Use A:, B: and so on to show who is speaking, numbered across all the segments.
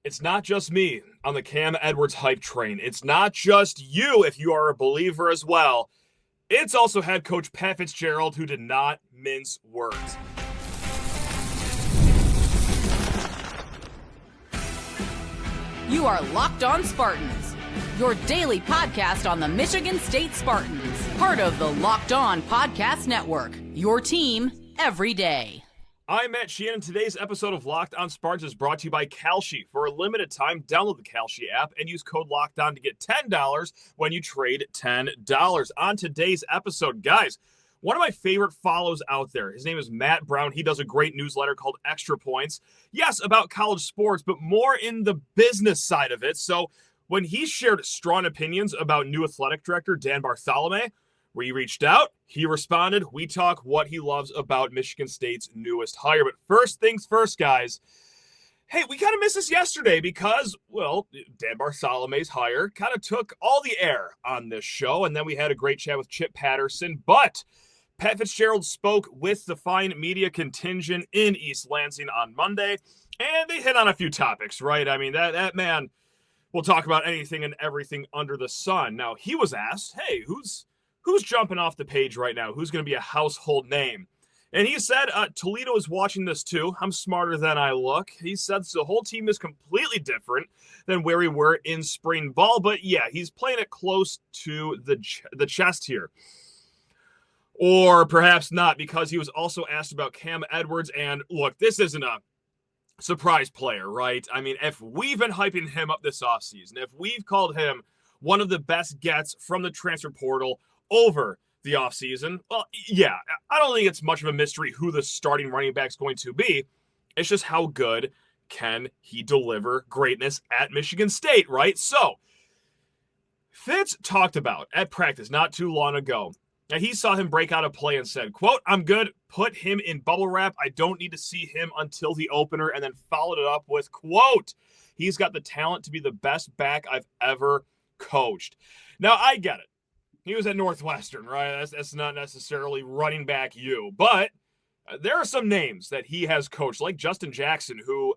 A: It's not just me on the Cam Edwards hype train. It's not just you if you are a believer as well. It's also head coach Pat Fitzgerald, who did not mince words.
B: You are Locked On Spartans, your daily podcast on the Michigan State Spartans, part of the Locked On Podcast Network, your team every day.
A: I'm Matt Sheehan, and today's episode of Locked On Spartans is brought to you by Kalshi. For a limited time, download the Kalshi app and use code LOCKEDON to get $10 when you trade $10. On today's episode, guys, one of my favorite follows out there, his name is Matt Brown. He does a great newsletter called Extra Points. Yes, about college sports, but more in the business side of it. So when he shared strong opinions about new athletic director Dan Bartholomae, we reached out, he responded, we talk what he loves about Michigan State's newest hire. But first things first, guys. Hey, we kind of missed this yesterday because, well, Dan Bartholomae's hire kind of took all the air on this show. And then we had a great chat with Chip Patterson. But Pat Fitzgerald spoke with the fine media contingent in East Lansing on Monday. And they hit on a few topics, right? I mean, that man will talk about anything and everything under the sun. Now, he was asked, hey, who's jumping off the page right now? Who's going to be a household name? And he said, Toledo is watching this too. I'm smarter than I look. He said the whole team is completely different than where we were in spring ball. But yeah, he's playing it close to the chest here. Or perhaps not, because he was also asked about Cam Edwards. And look, this isn't a surprise player, right? I mean, if we've been hyping him up this offseason, if we've called him one of the best gets from the transfer portal over the offseason, well, yeah, I don't think it's much of a mystery who the starting running back's going to be. It's just how good can he deliver greatness at Michigan State, right? So, Fitz talked about at practice not too long ago, and he saw him break out a play and said, quote, I'm good, put him in bubble wrap. I don't need to see him until the opener, and then followed it up with, quote, he's got the talent to be the best back I've ever coached. Now, I get it. He was at Northwestern, right? That's not necessarily running back you. But there are some names that he has coached, like Justin Jackson, who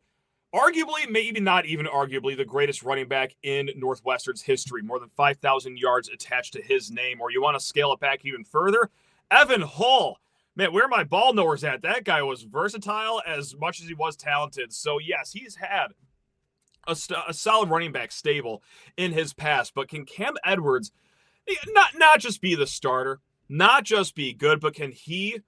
A: arguably, maybe not even arguably, the greatest running back in Northwestern's history. More than 5,000 yards attached to his name. Or you want to scale it back even further? Evan Hull. Man, where are my ball knowers at? That guy was versatile as much as he was talented. So, yes, he's had a solid running back stable in his past. But can Cam Edwards not just be the starter, not just be good, but can he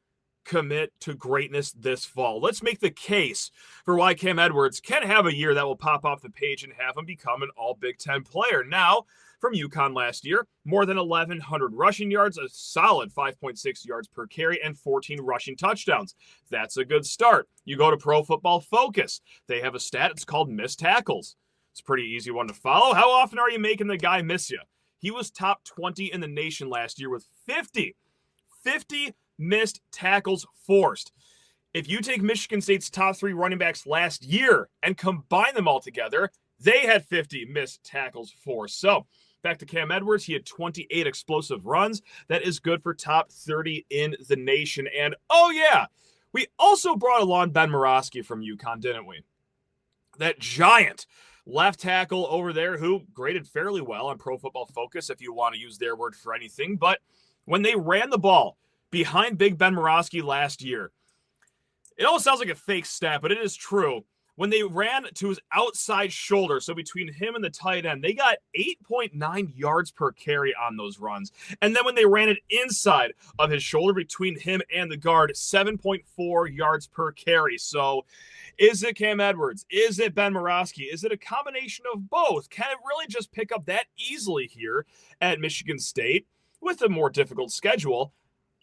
A: commit to greatness this fall? Let's make the case for why Cam Edwards can have a year that will pop off the page and have him become an all Big Ten player. Now, from UConn last year, more than 1,100 rushing yards, a solid 5.6 yards per carry, and 14 rushing touchdowns. That's a good start. You go to Pro Football Focus. They have a stat. It's called missed tackles. It's a pretty easy one to follow. How often are you making the guy miss you? He was top 20 in the nation last year with 50 missed tackles forced. If you take Michigan State's top 3 running backs last year and combine them all together, they had 50 missed tackles forced. So back to Cam Edwards, he had 28 explosive runs. That is good for top 30 in the nation. And oh yeah, we also brought along Ben Murawski from UConn, didn't we? That giant left tackle over there who graded fairly well on Pro Football Focus, if you want to use their word for anything. But when they ran the ball behind Big Ben Murawski last year, it almost sounds like a fake stat, but it is true. When they ran to his outside shoulder, so between him and the tight end, they got 8.9 yards per carry on those runs. And then when they ran it inside of his shoulder between him and the guard, 7.4 yards per carry. So is it Cam Edwards? Is it Ben Murawski? Is it a combination of both? Can it really just pick up that easily here at Michigan State with a more difficult schedule?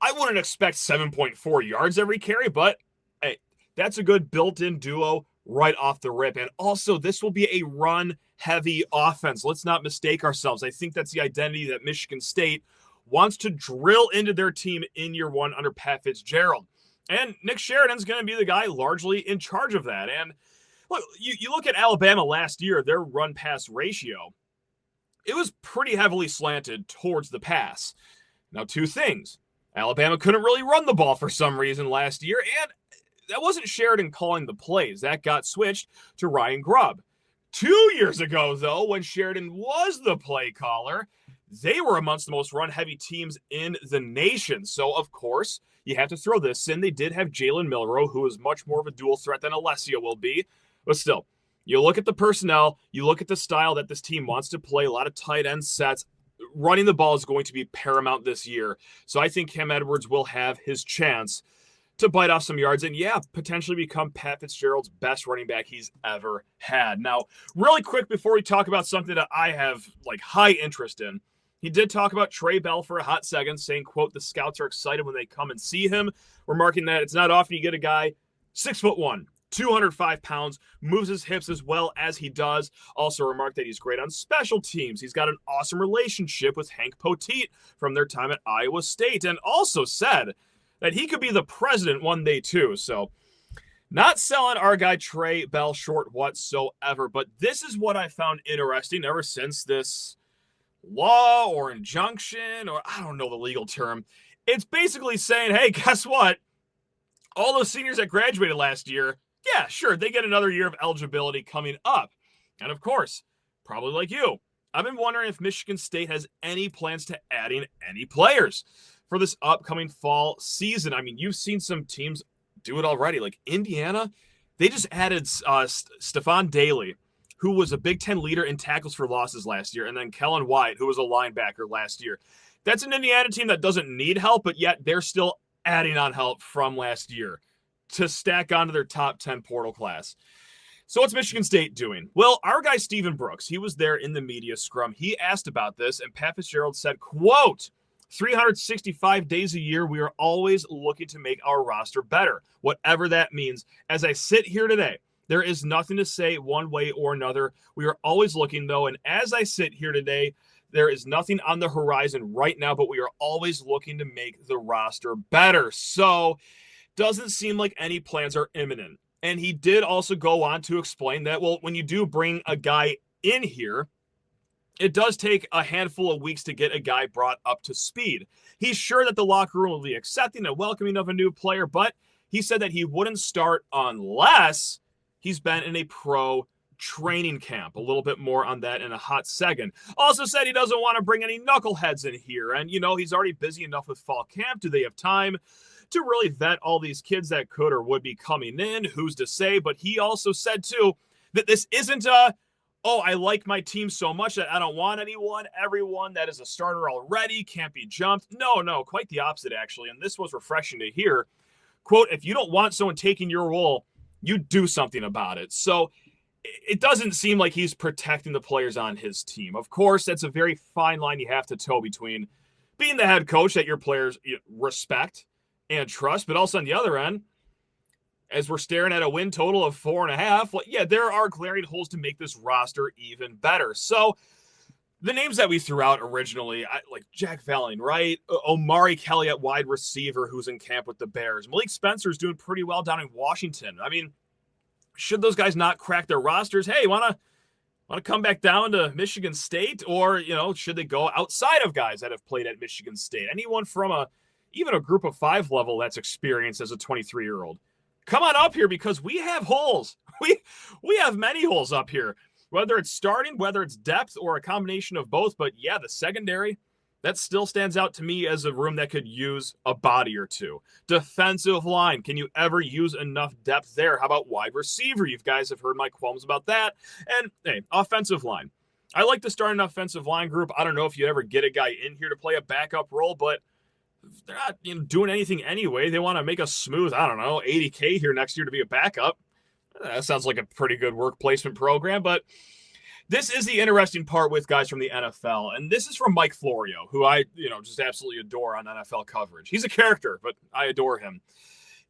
A: I wouldn't expect 7.4 yards every carry, but hey, that's a good built-in duo right off the rip. And also, this will be a run-heavy offense. Let's not mistake ourselves. I think that's the identity that Michigan State wants to drill into their team in year one under Pat Fitzgerald. And Nick Sheridan's going to be the guy largely in charge of that. And look, you look at Alabama last year, their run-pass ratio, it was pretty heavily slanted towards the pass. Now, two things. Alabama couldn't really run the ball for some reason last year, and that wasn't Sheridan calling the plays. That got switched to Ryan Grubb. 2 years ago, though, when Sheridan was the play caller, they were amongst the most run-heavy teams in the nation. So, of course, you have to throw this in. They did have Jalen Milroe, who is much more of a dual threat than Alessio will be. But still, you look at the personnel, you look at the style that this team wants to play, a lot of tight end sets. Running the ball is going to be paramount this year. So I think Cam Edwards will have his chance to bite off some yards and, yeah, potentially become Pat Fitzgerald's best running back he's ever had. Now, really quick before we talk about something that I have, high interest in, he did talk about Trey Bell for a hot second, saying, quote, the scouts are excited when they come and see him, remarking that it's not often you get a guy 6'1", 205 pounds, moves his hips as well as he does. Also remarked that he's great on special teams. He's got an awesome relationship with Hank Poteet from their time at Iowa State, and also said that he could be the president one day too. So not selling our guy Trey Bell short whatsoever, but this is what I found interesting ever since this law or injunction, or I don't know the legal term. It's basically saying, hey, guess what? All those seniors that graduated last year, yeah, sure, they get another year of eligibility coming up. And of course, probably like you, I've been wondering if Michigan State has any plans to adding any players for this upcoming fall season. I mean, you've seen some teams do it already. Like Indiana, they just added Stephon Daly, who was a Big Ten leader in tackles for losses last year, and then Kellen White, who was a linebacker last year. That's an Indiana team that doesn't need help, but yet they're still adding on help from last year to stack onto their top 10 portal class. So what's Michigan State doing? Well, our guy Stephen Brooks, he was there in the media scrum. He asked about this, and Pat Fitzgerald said, quote, 365 days a year, we are always looking to make our roster better, whatever that means. As I sit here today, there is nothing to say one way or another. We are always looking, though, and as I sit here today, there is nothing on the horizon right now, but we are always looking to make the roster better. So, doesn't seem like any plans are imminent. And he did also go on to explain that, well, when you do bring a guy in here, it does take a handful of weeks to get a guy brought up to speed. He's sure that the locker room will be accepting and welcoming of a new player, but he said that he wouldn't start unless he's been in a pro training camp. A little bit more on that in a hot second. Also said he doesn't want to bring any knuckleheads in here. And, he's already busy enough with fall camp. Do they have time to really vet all these kids that could or would be coming in? Who's to say? But he also said, too, that this isn't I like my team so much that I don't want everyone that is a starter already can't be jumped. No, quite the opposite, actually. And this was refreshing to hear. Quote, if you don't want someone taking your role, you do something about it. So it doesn't seem like he's protecting the players on his team. Of course, that's a very fine line you have to toe between being the head coach that your players respect and trust, but also on the other end, as we're staring at a win total of 4.5, there are glaring holes to make this roster even better. So the names that we threw out originally, like Jack Valling, right? Omari Kelly at wide receiver, who's in camp with the Bears. Malik Spencer's doing pretty well down in Washington. I mean, should those guys not crack their rosters? Hey, want to come back down to Michigan State? Or, should they go outside of guys that have played at Michigan State? Anyone from even a group of 5 level that's experienced as a 23-year-old. Come on up here because we have holes. We have many holes up here, whether it's starting, whether it's depth, or a combination of both. But yeah, the secondary, that still stands out to me as a room that could use a body or two. Defensive line, can you ever use enough depth there? How about wide receiver? You guys have heard my qualms about that. And hey, offensive line. I like to start an offensive line group. I don't know if you ever get a guy in here to play a backup role, but they're not doing anything anyway. They want to make a smooth, $80K here next year to be a backup. That sounds like a pretty good work placement program, but this is the interesting part with guys from the NFL, and this is from Mike Florio, who I, just absolutely adore on NFL coverage. He's a character, but I adore him.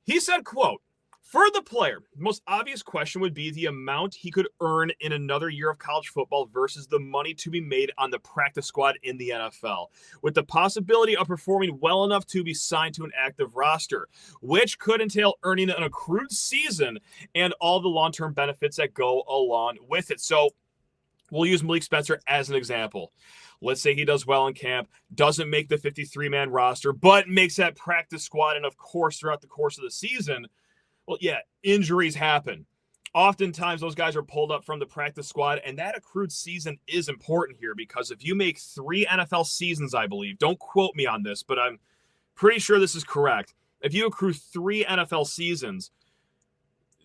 A: He said, quote, for the player, the most obvious question would be the amount he could earn in another year of college football versus the money to be made on the practice squad in the NFL, with the possibility of performing well enough to be signed to an active roster, which could entail earning an accrued season and all the long-term benefits that go along with it. So we'll use Malik Spencer as an example. Let's say he does well in camp, doesn't make the 53-man roster, but makes that practice squad, and of course, throughout the course of the season, well, yeah, injuries happen. oftentimes those guys are pulled up from the practice squad, and that accrued season is important here because if you make 3 NFL seasons, I believe, don't quote me on this, but I'm pretty sure this is correct. If you accrue 3 NFL seasons,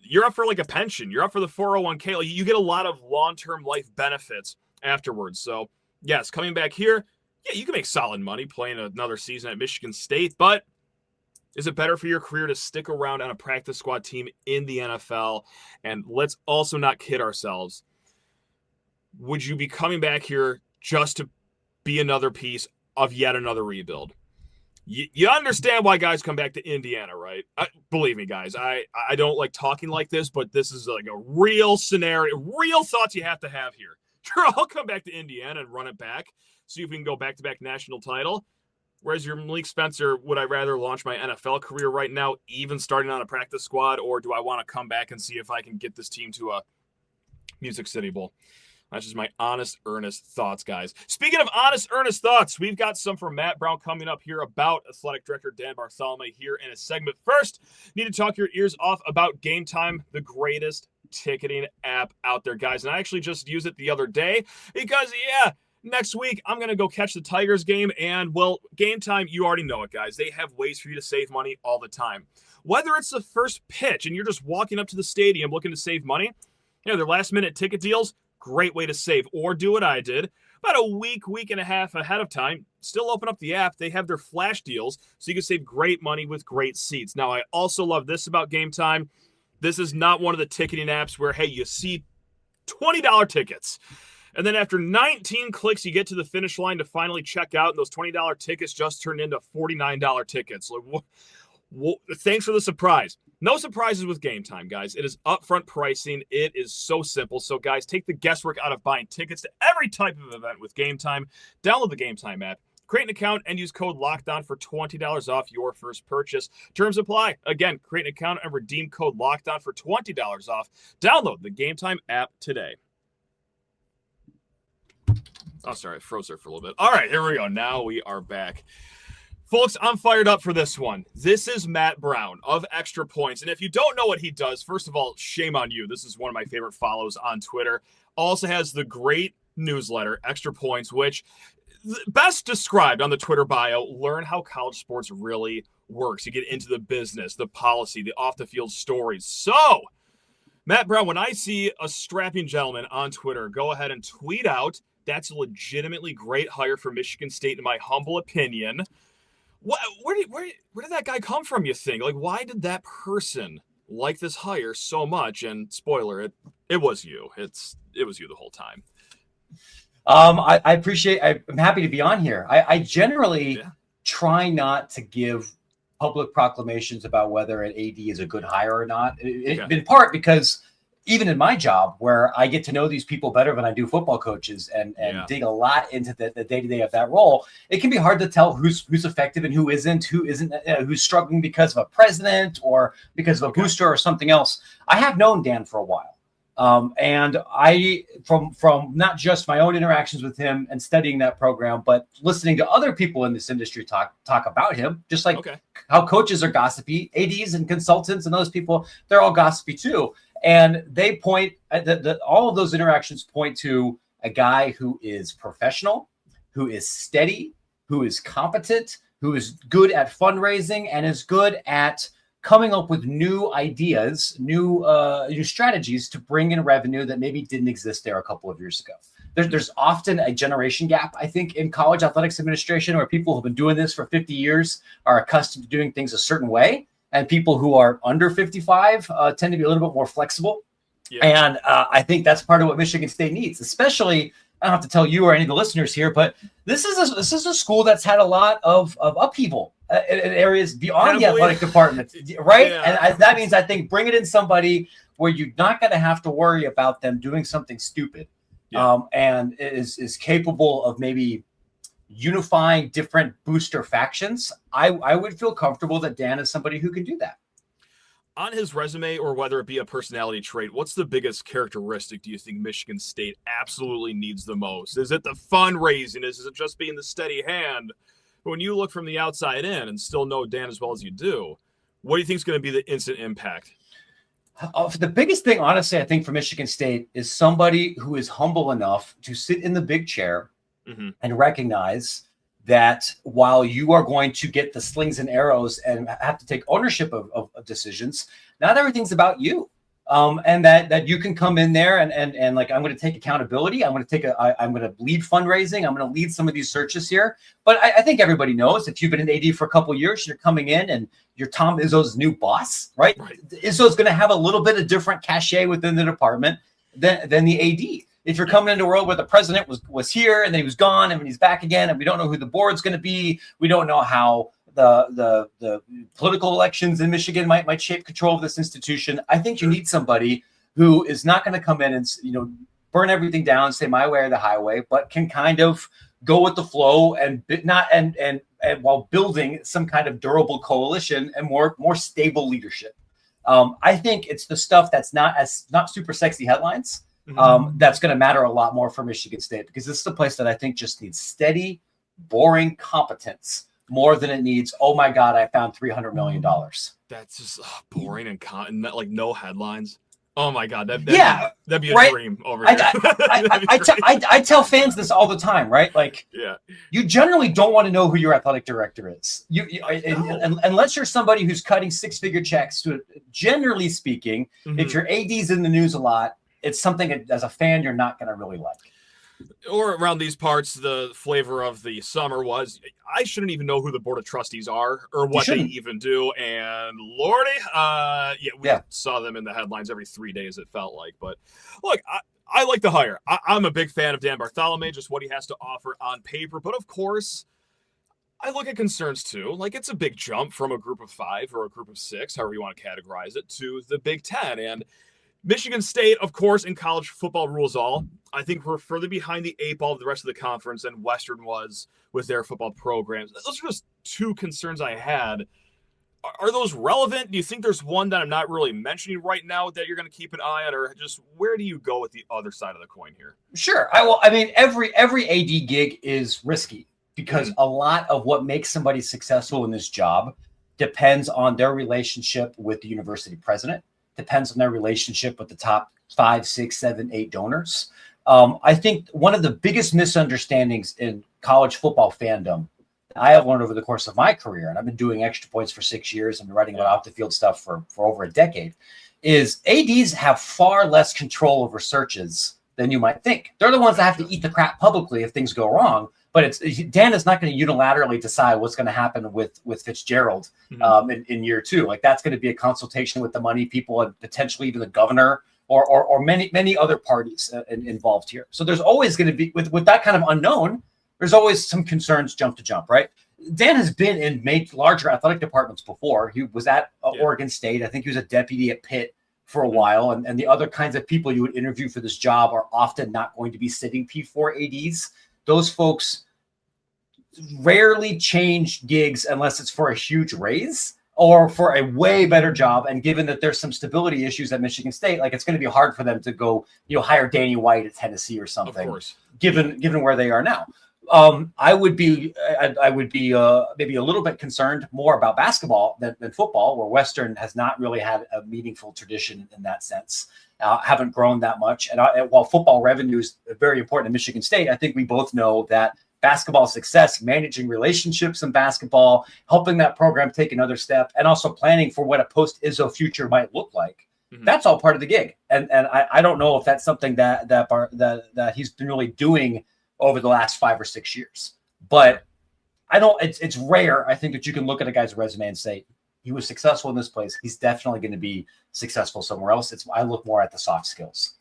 A: you're up for like a pension. You're up for the 401k. Like, you get a lot of long-term life benefits afterwards. So, yes, coming back here, yeah, you can make solid money playing another season at Michigan State, but is it better for your career to stick around on a practice squad team in the NFL? And let's also not kid ourselves. Would you be coming back here just to be another piece of yet another rebuild? You understand why guys come back to Indiana, right? Believe me, guys, I don't like talking like this, but this is like a real scenario, real thoughts you have to have here. Sure, I'll come back to Indiana and run it back, see if we can go back-to-back national title. Whereas your Malik Spencer, would I rather launch my NFL career right now, even starting on a practice squad, or do I want to come back and see if I can get this team to a Music City Bowl? That's just my honest, earnest thoughts, guys. Speaking of honest, earnest thoughts, we've got some from Matt Brown coming up here about Athletic Director Dan Bartholomae here in a segment. First, need to talk your ears off about Game Time, the greatest ticketing app out there, guys. And I actually just used it the other day because, next week, I'm going to go catch the Tigers game, and, well, Game Time, you already know it, guys. They have ways for you to save money all the time. Whether it's the first pitch and you're just walking up to the stadium looking to save money, their last-minute ticket deals, great way to save. Or do what I did. About a week and a half ahead of time, still open up the app. They have their flash deals, so you can save great money with great seats. Now, I also love this about Game Time. This is not one of the ticketing apps where, hey, you see $20 tickets. And then after 19 clicks, you get to the finish line to finally check out, and those $20 tickets just turned into $49 tickets. Like, thanks for the surprise. No surprises with Game Time, guys. It is upfront pricing. It is so simple. So, guys, take the guesswork out of buying tickets to every type of event with Game Time. Download the Game Time app, create an account, and use code LOCKEDON for $20 off your first purchase. Terms apply. Again, create an account and redeem code LOCKEDON for $20 off. Download the Game Time app today. Oh, sorry, I froze there for a little bit. All right, here we go. Now we are back. Folks, I'm fired up for this one. This is Matt Brown of Extra Points. And if you don't know what he does, first of all, shame on you. This is one of my favorite follows on Twitter. Also has the great newsletter, Extra Points, which best described on the Twitter bio, learn how college sports really works. You get into the business, the policy, the off-the-field stories. So, Matt Brown, when I see a strapping gentleman on Twitter go ahead and tweet out, that's a legitimately great hire for Michigan State, in my humble opinion. Where did that guy come from, you think? Like, why did that person like this hire so much? And spoiler, it was you. It was you the whole time.
C: I appreciate. I'm happy to be on here. I generally try not to give public proclamations about whether an AD is a good hire or not. In part because even in my job, where I get to know these people better than I do football coaches and dig a lot into the day-to-day of that role, it can be hard to tell who's effective and who isn't, who's struggling because of a president or because of a booster or something else. I have known Dan for a while. And I, from not just my own interactions with him and studying that program, but listening to other people in this industry talk about him, just like how coaches are gossipy, ADs and consultants and those people, they're all gossipy too. And they point all of those interactions point to a guy who is professional, who is steady, who is competent, who is good at fundraising, and is good at coming up with new ideas, new strategies to bring in revenue that maybe didn't exist there a couple of years ago. There's often a generation gap, I think, in college athletics administration, where people who've been doing this for 50 years are accustomed to doing things a certain way. And people who are under 55 tend to be a little bit more flexible. Yeah. And I think that's part of what Michigan State needs, especially, I don't have to tell you or any of the listeners here, but this is a school that's had a lot of upheaval in areas beyond the athletic department, right? Yeah. And that means, I think, bringing in somebody where you're not going to have to worry about them doing something stupid, and is capable of maybe unifying different booster factions. I would feel comfortable that Dan is somebody who can do that.
A: On his resume, or whether it be a personality trait, what's the biggest characteristic do you think Michigan State absolutely needs the most? Is it the fundraising? Is it just being the steady hand? When you look from the outside in and still know Dan as well as you do, what do you think is going to be the instant impact?
C: The biggest thing, honestly, I think for Michigan State is somebody who is humble enough to sit in the big chair and recognize that while you are going to get the slings and arrows and have to take ownership of decisions, not everything's about you. And that you can come in there and like, I'm going to take accountability. I'm going to lead fundraising. I'm going to lead some of these searches here. But I think everybody knows if you've been an AD for a couple of years, you're coming in and you're Tom Izzo's new boss, right? Izzo's going to have a little bit of different cachet within the department than the AD. If you're coming into a world where the president was here and then he was gone and when he's back again, and we don't know who the board's going to be, we don't know how the political elections in Michigan might shape control of this institution. I think you need somebody who is not going to come in and, burn everything down, say my way or the highway, but can kind of go with the flow and while building some kind of durable coalition and more stable leadership. I think it's the stuff that's not super sexy headlines. That's going to matter a lot more for Michigan State, because this is a place that I think just needs steady, boring competence more than it needs, oh my God, I found $300 million.
A: That's just boring and like no headlines. Oh my God, that'd be a dream over here.
C: I tell fans this all the time, right? Like, you generally don't want to know who your athletic director is. Unless you're somebody who's cutting six-figure checks. Generally speaking, if your AD's in the news a lot, it's something that, as a fan, you're not going to really like.
A: Or around these parts, the flavor of the summer was, I shouldn't even know who the board of trustees are or what they even do. And Lordy, we saw them in the headlines every 3 days, it felt like. But look, I like the hire. I'm a big fan of Dan Bartholomae, just what he has to offer on paper. But of course, I look at concerns too. Like, it's a big jump from a group of 5 or a group of 6, however you want to categorize it, to the Big Ten. And Michigan State, of course, in college football rules all. I think we're further behind the 8 ball of the rest of the conference than Western was with their football programs. Those are just 2 concerns I had. Are those relevant? Do you think there's one that I'm not really mentioning right now that you're going to keep an eye on, or just where do you go with the other side of the coin here?
C: Sure. I mean, every AD gig is risky because a lot of what makes somebody successful in this job depends on their relationship with the university president, depends on their relationship with the top 5, 6, 7, 8 donors. I think one of the biggest misunderstandings in college football fandom I have learned over the course of my career, and I've been doing Extra Points for 6 years and writing about off the field stuff for over a decade, is ADs have far less control over searches than you might think. They're the ones that have to eat the crap publicly if things go wrong. But Dan is not going to unilaterally decide what's going to happen with Fitzgerald in year 2. Like, that's going to be a consultation with the money people and potentially even the governor or many other parties involved here. So there's always going to be, with that kind of unknown, there's always some concerns jump to jump, right? Dan has been in larger athletic departments before. He was at Oregon State. I think he was a deputy at Pitt for a while. And the other kinds of people you would interview for this job are often not going to be sitting P4 ADs. Those folks rarely change gigs unless it's for a huge raise or for a way better job. And given that there's some stability issues at Michigan State, like, it's going to be hard for them to go, hire Danny White at Tennessee or something,
A: of course, given
C: where they are now. I would be maybe a little bit concerned more about basketball than football, where Western has not really had a meaningful tradition in that sense. Haven't grown that much. And while football revenue is very important in Michigan State, I think we both know that basketball success, managing relationships in basketball, helping that program take another step, and also planning for what a post-Izzo future might look like. That's all part of the gig. And I don't know if that's something that he's been really doing over the last 5 or 6 years. But it's rare, I think, that you can look at a guy's resume and say, he was successful in this place, he's definitely going to be successful somewhere else. I look more at the soft skills.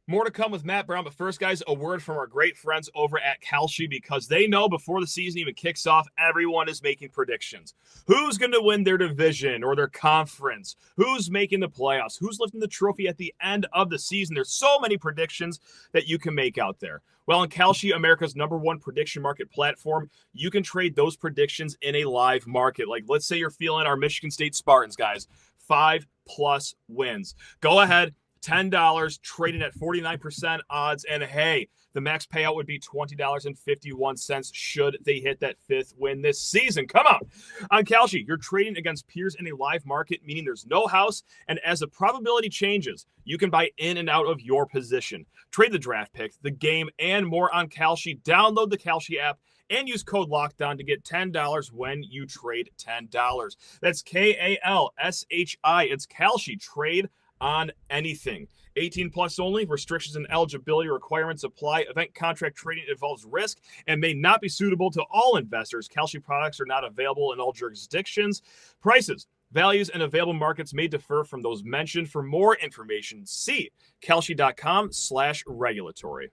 A: More to come with Matt Brown, but first, guys, a word from our great friends over at Kalshi, because they know before the season even kicks off, everyone is making predictions. Who's going to win their division or their conference? Who's making the playoffs? Who's lifting the trophy at the end of the season? There's so many predictions that you can make out there. Well, in Kalshi, America's #1 prediction market platform, you can trade those predictions in a live market. Like, let's say you're feeling our Michigan State Spartans, guys, 5+ wins. Go ahead. $10, trading at 49% odds. And hey, the max payout would be $20.51 should they hit that 5th win this season. Come on. On Kalshi, you're trading against peers in a live market, meaning there's no house. And as the probability changes, you can buy in and out of your position. Trade the draft pick, the game, and more on Kalshi. Download the Kalshi app and use code LOCKEDON to get $10 when you trade $10. That's Kalshi. It's Kalshi. Trade on anything. 18 plus only. Restrictions and eligibility requirements apply. Event contract trading involves risk and may not be suitable to all investors. Kalshi products are not available in all jurisdictions. Prices, values, and available markets may differ from those mentioned. For more information, see kalshi.com/regulatory.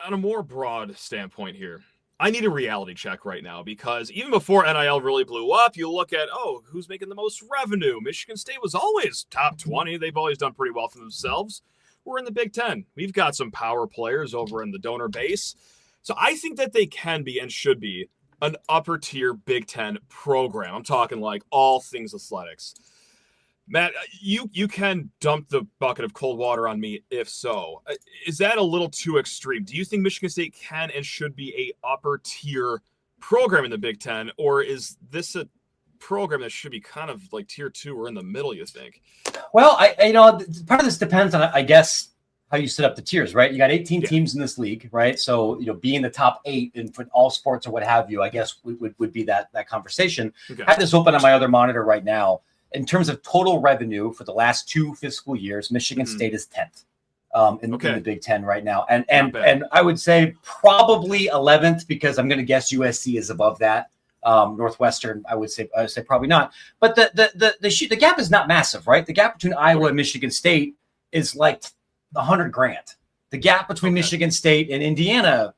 A: On a more broad standpoint here, I need a reality check right now because even before NIL really blew up, you look at, who's making the most revenue? Michigan State was always top 20. They've always done pretty well for themselves. We're in the Big Ten. We've got some power players over in the donor base. So I think that they can be and should be an upper tier Big Ten program. I'm talking like all things athletics. Matt, you can dump the bucket of cold water on me if so. Is that a little too extreme? Do you think Michigan State can and should be a upper tier program in the Big Ten, or is this a program that should be kind of like tier 2 or in the middle, you think?
C: Well, part of this depends on, I guess, how you set up the tiers, right? You got 18 teams in this league, right? So, being the top 8 in for all sports or what have you, I guess would be that conversation. Okay. I have this open on my other monitor right now. In terms of total revenue for the last 2 fiscal years, Michigan State is 10th in the Big Ten right now. And I would say probably 11th because I'm going to guess USC is above that. Northwestern, I would say probably not. But the gap is not massive, right? The gap between Iowa and Michigan State is like $100,000. The gap between Michigan State and Indiana,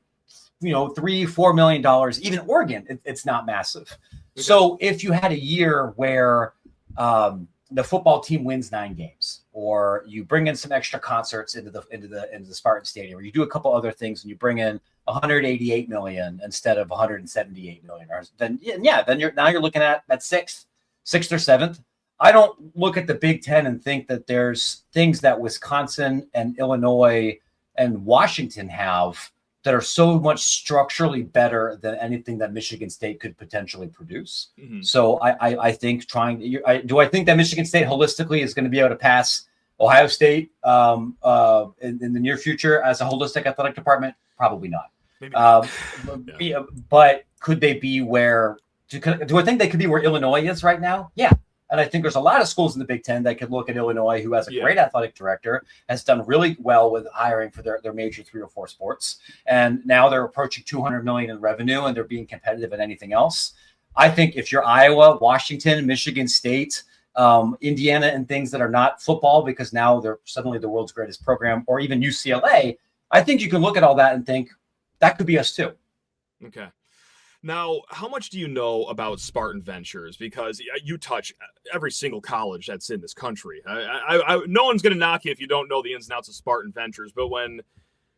C: $3-4 million. Even Oregon, it's not massive. Okay. So if you had a year where the football team wins 9 games, or you bring in some extra concerts into the Spartan Stadium, or you do a couple other things and you bring in $188 million instead of $178 million, then you're looking at 6th or 7th. I don't look at the Big Ten and think that there's things that Wisconsin and Illinois and Washington have that are so much structurally better than anything that Michigan State could potentially produce. Mm-hmm. So I think do I think that Michigan State holistically is going to be able to pass Ohio State in the near future as a holistic athletic department? Probably not. Maybe not. But could they be where? Do I think they could be where Illinois is right now? Yeah. And I think there's a lot of schools in the Big Ten that could look at Illinois, who has a great athletic director, has done really well with hiring for their major 3 or 4 sports. And now they're approaching $200 million in revenue and they're being competitive in anything else. I think if you're Iowa, Washington, Michigan State, Indiana, and things that are not football, because now they're suddenly the world's greatest program, or even UCLA, I think you can look at all that and think that could be us too.
A: Okay. Now, how much do you know about Spartan Ventures? Because you touch every single college that's in this country. No one's going to knock you if you don't know the ins and outs of Spartan Ventures. But when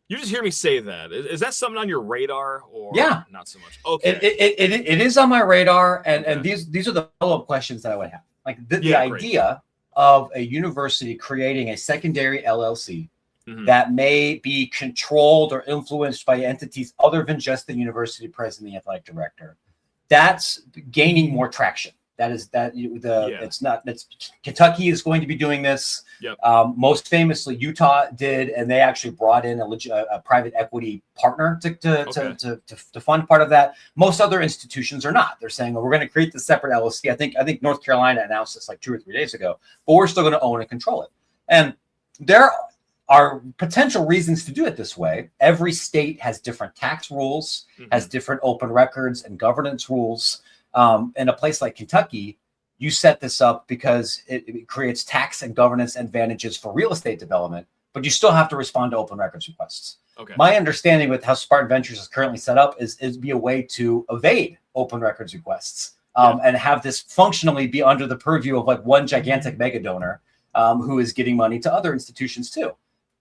A: you just hear me say that, is that something on your radar or not so much? Okay,
C: it is on my radar, and these are the follow-up questions that I would have. Like the idea of a university creating a secondary LLC that may be controlled or influenced by entities other than just the university president, the athletic director. That's gaining more traction. Kentucky is going to be doing this. Yep. Most famously, Utah did, and they actually brought in a private equity partner to fund part of that. Most other institutions are not. They're saying, well, we're going to create this separate LLC. I think North Carolina announced this like 2 or 3 days ago, but we're still going to own and control it. And there are potential reasons to do it this way. Every state has different tax rules, has different open records and governance rules. In a place like Kentucky, you set this up because it creates tax and governance advantages for real estate development, but you still have to respond to open records requests. Okay. My understanding with how Spartan Ventures is currently set up is be a way to evade open records requests and have this functionally be under the purview of like one gigantic mega donor who is getting money to other institutions too.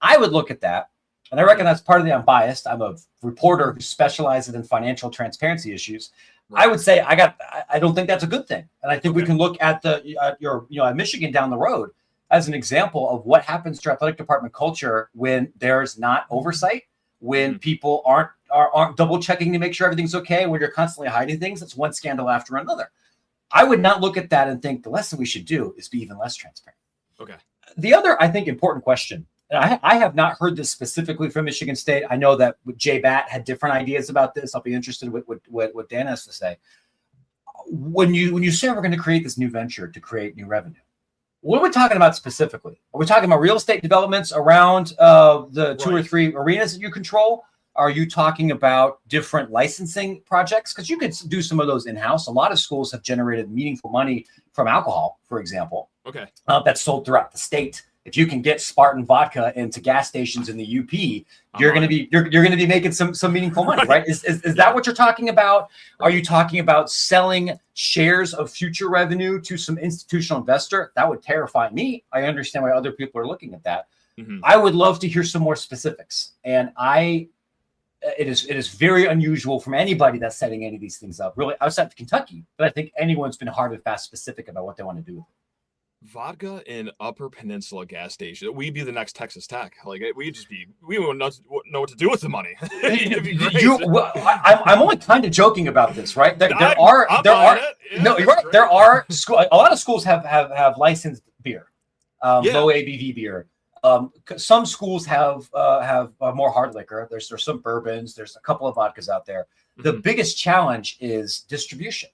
C: I would look at that, and I reckon that's part of the unbiased. I'm a reporter who specializes in financial transparency issues. Right. I would say I don't think that's a good thing, and I think we can look at at Michigan down the road as an example of what happens to athletic department culture when there's not oversight, when people aren't double checking to make sure everything's okay, when you're constantly hiding things. It's one scandal after another. I would not look at that and think the lesson we should do is be even less transparent.
A: Okay.
C: The other, I think, important question, and I have not heard this specifically from Michigan State. I know that Jay Batt had different ideas about this. I'll be interested in what Dan has to say. When you say we're going to create this new venture to create new revenue, what are we talking about specifically? Are we talking about real estate developments around the 2 or 3 arenas that you control? Are you talking about different licensing projects? Because you could do some of those in-house. A lot of schools have generated meaningful money from alcohol, for example.
A: Okay.
C: That's sold throughout the state. If you can get Spartan vodka into gas stations in the UP, you're going to be making some meaningful money, right? Is that what you're talking about? Are you talking about selling shares of future revenue to some institutional investor? That would terrify me. I understand why other people are looking at that. I would love to hear some more specifics. And it is very unusual from anybody that's setting any of these things up, really outside of Kentucky. But I think anyone's been hard and fast specific about what they want to do with it.
A: Vodka in Upper Peninsula gas station. We'd be the next Texas Tech. Like we wouldn't know what to do with the money.
C: I'm only kind of joking about this, right? There are a lot of schools have licensed beer, low ABV beer. Some schools have more hard liquor. There's some bourbons. There's a couple of vodkas out there. The biggest challenge is distribution.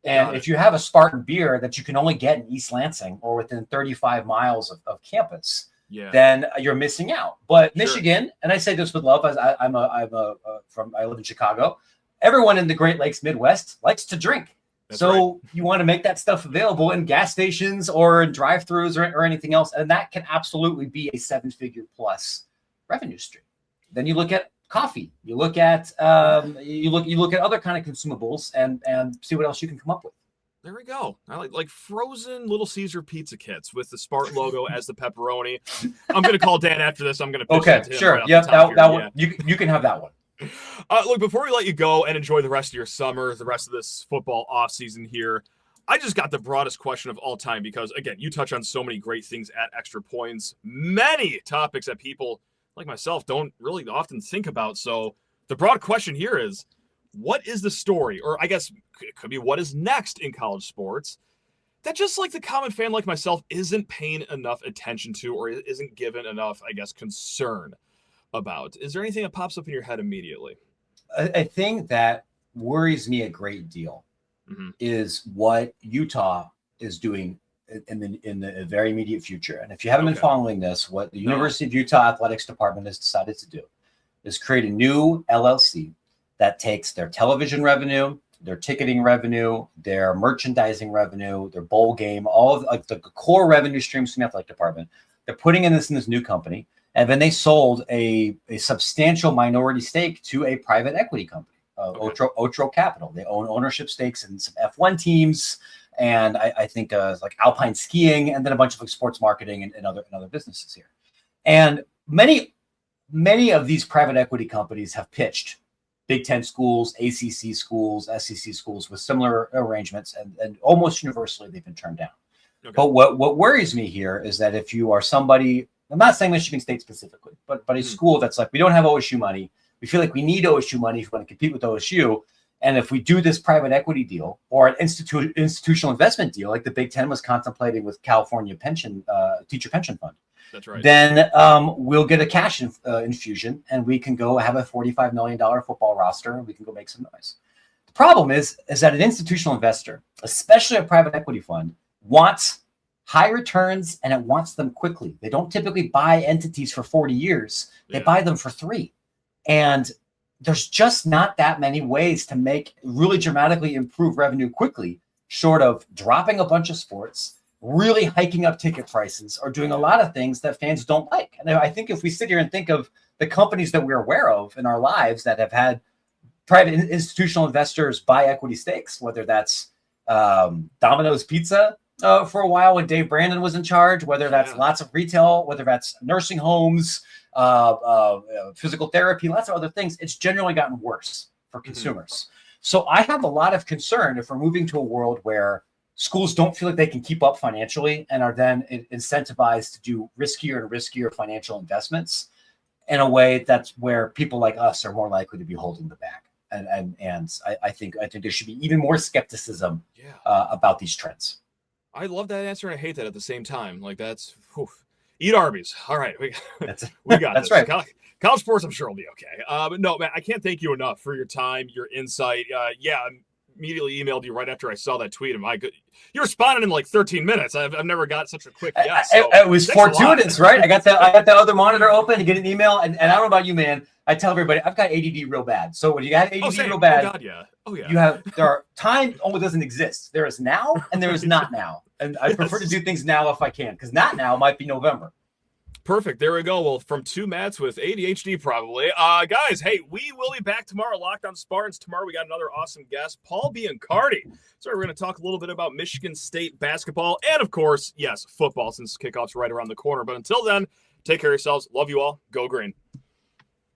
C: And if you have a Spartan beer that you can only get in East Lansing or within 35 miles of campus, then you're missing out. But Michigan, and I say this with love, as I live in Chicago. Everyone in the Great Lakes Midwest likes to drink. You want to make that stuff available in gas stations or in drive-throughs or anything else, and that can absolutely be a 7-figure plus revenue stream. Then you look at coffee. You look at you look at other kind of consumables and see what else you can come up with.
A: There we go. I like frozen Little Caesar pizza kits with the Spartan logo as the pepperoni. I'm going to call Dan after this. I'm going to pitch it to him.
C: Sure.
A: Right
C: that one. You can have that one.
A: Look, before we let you go and enjoy the rest of your summer, the rest of this football offseason here, I just got the broadest question of all time because, again, you touch on so many great things at Extra Points, many topics that people like myself don't really often think about. So the broad question here is, what is the story, or I guess it could be what is next in college sports that just like the common fan like myself isn't paying enough attention to or isn't given enough, I guess, concern about? Is there anything that pops up in your head immediately?
C: A thing that worries me a great deal is what Utah is doing in the very immediate future. And if you haven't been following this, what the University of Utah Athletics Department has decided to do is create a new LLC that takes their television revenue, their ticketing revenue, their merchandising revenue, their bowl game, all of like the core revenue streams from the athletic department. They're putting in this new company. And then they sold a substantial minority stake to a private equity company, Otro Capital. They own ownership stakes in some F1 teams, and I think like alpine skiing, and then a bunch of like sports marketing and other businesses here. And many of these private equity companies have pitched Big Ten schools, ACC schools, SEC schools with similar arrangements, and almost universally they've been turned down. But what worries me here is that if you are somebody, I'm not saying Michigan State specifically, but a school that's like, we don't have OSU money. We feel like we need OSU money if we want to compete with OSU. And if we do this private equity deal or an institutional investment deal, like the Big Ten was contemplating with California teacher pension fund,
A: that's right.
C: Then we'll get a cash infusion and we can go have a $45 million football roster and we can go make some noise. The problem is that an institutional investor, especially a private equity fund, wants high returns and it wants them quickly. They don't typically buy entities for 40 years. They buy them for 3. And there's just not that many ways to make really dramatically improve revenue quickly, short of dropping a bunch of sports, really hiking up ticket prices, or doing a lot of things that fans don't like. And I think if we sit here and think of the companies that we're aware of in our lives that have had private institutional investors buy equity stakes, whether that's Domino's Pizza, for a while when Dave Brandon was in charge, whether that's lots of retail, whether that's nursing homes, physical therapy, lots of other things, it's generally gotten worse for consumers. So I have a lot of concern if we're moving to a world where schools don't feel like they can keep up financially and are then incentivized to do riskier and riskier financial investments in a way that's where people like us are more likely to be holding the bag. And I think there should be even more skepticism about these trends.
A: I love that answer and I hate that at the same time. Like that's eat Arby's. All right, we got
C: that's
A: this.
C: right.
A: College sports, I'm sure will be okay. But no, man, I can't thank you enough for your time, your insight. I immediately emailed you right after I saw that tweet. You responded in like 13 minutes. I've never got such a quick yes. So
C: it was fortuitous, right? I got that other monitor open to get an email, and I don't know about you, man. I tell everybody I've got ADD real bad. So when you got ADD real bad, there are time almost doesn't exist. There is now and there is not now, and I prefer to do things now if I can, because not now might be November.
A: Perfect. There we go. Well, from two Matts with ADHD, probably. Guys, hey, we will be back tomorrow. Locked on Spartans. Tomorrow, we got another awesome guest, Paul Biancardi. So we're going to talk a little bit about Michigan State basketball and, of course, yes, football, since kickoff's right around the corner. But until then, take care of yourselves. Love you all. Go green.